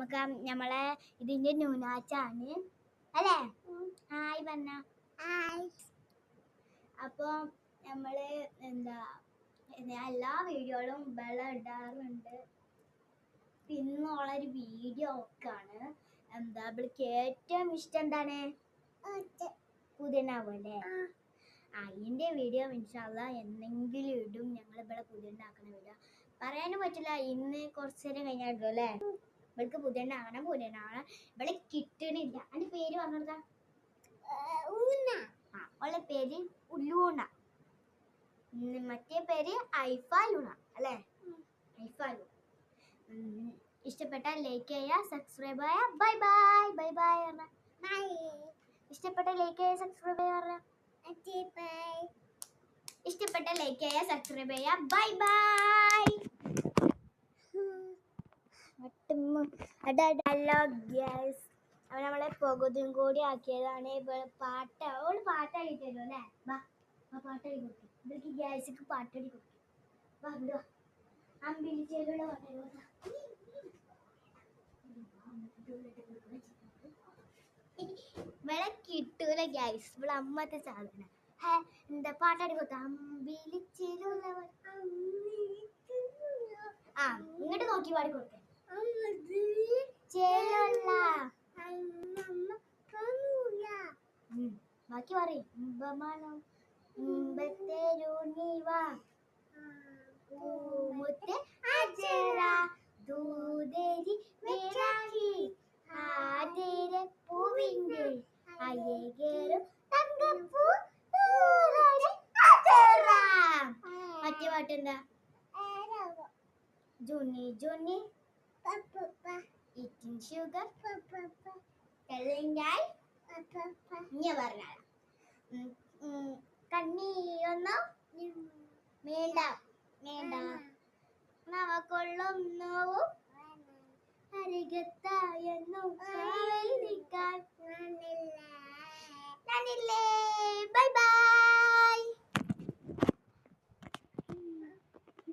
നമുക്ക് നമ്മളെ ഇതിന്റെ ന്യൂനാച്ചാണ് അല്ലേ? ഹായ് പറഞ്ഞ. അപ്പൊ നമ്മള് എന്താ എല്ലാ വീഡിയോകളും ഇടാറുണ്ട്. പിന്നുള്ളൊരു വീഡിയോ ഒക്കെയാണ് എന്താ ഇവൾക്ക് ഏറ്റവും ഇഷ്ടം എന്താണ്? പുതിയനാവല്ലേ? അതിന്റെ വീഡിയോ ഇൻഷാല്ല എന്തെങ്കിലും ഇടും. ഞങ്ങൾ ഇവിടെ പുതിയണ്ടാക്കണ വീഡിയോ പറയാനും പറ്റില്ല. ഇന്ന് കുറച്ചു നേരം കഴിഞ്ഞാലോ അല്ലേ? ഇവൾക്ക് പുതിയണ്ടാകണം. ഇവിടെ കിട്ടണില്ല. അതിന്റെ പേര് പറഞ്ഞെടുത്ത അവളുടെ പേര് ലൂണ. മറ്റേ പേര് ഐഫ ലൂണ അല്ലേ? ഐഫ ലൂണ. ഇഷ്ടപ്പെട്ടാൽ ലൈക്ക് ചെയ്യുക, സബ്സ്ക്രൈബ് ചെയ്യുക. Bye bye. Bye bye. ഇഷ്ടപ്പെട്ട ലൈക്ക് ചെയ്യുക, സബ്സ്ക്രൈബ് ചെയ്യുക. ഇഷ്ടപ്പെട്ട ലൈക്ക് ചെയ്യുക, സബ്സ്ക്രൈബ് ചെയ്യുക. Bye bye. ഹലോ ഗൈസ്, നമ്മളെ പകുതിയും കൂടി ആക്കിയതാണ്. ഓള് പാട്ടാടി തരും അല്ലേ? പാട്ടാടി കൊടുക്കും. ഇവർക്ക് ഗ്യാസിക്ക് പാട്ടാടി കൊടുക്കും. അമ്പിളിച്ചേരുടെ ഇവിടെ കിട്ടൂല ഗ്യാസ്. ഇവിടെ അമ്മത്തെ സാധനം. എന്താ പാട്ടാടി കൊടുത്ത അമ്പിളിച്ചേരുള്ളവർ. ഇങ്ങോട്ട് നോക്കി പാടി കൊടുത്തേ. ബാക്കി പറയും. പൂമുത്തെ അജറ ദൂതരി വിരാഹി ആതിര പൂവിന്റെ അയകേറും തങ്കപ്പൂ അജറ. മറ്റേ പാട്ടെന്താ? ജുനി ജുനി eating sugar telling guy ഇങ്ങനെ പറഞ്ഞാൽ കണ്ണീയൊന്നും വേണ്ട വേണ്ട നവകൊള്ളും നോവും അരികത്തായെന്നും കാവൽ നിൽക്കാൻ ഞാനില്ലേ.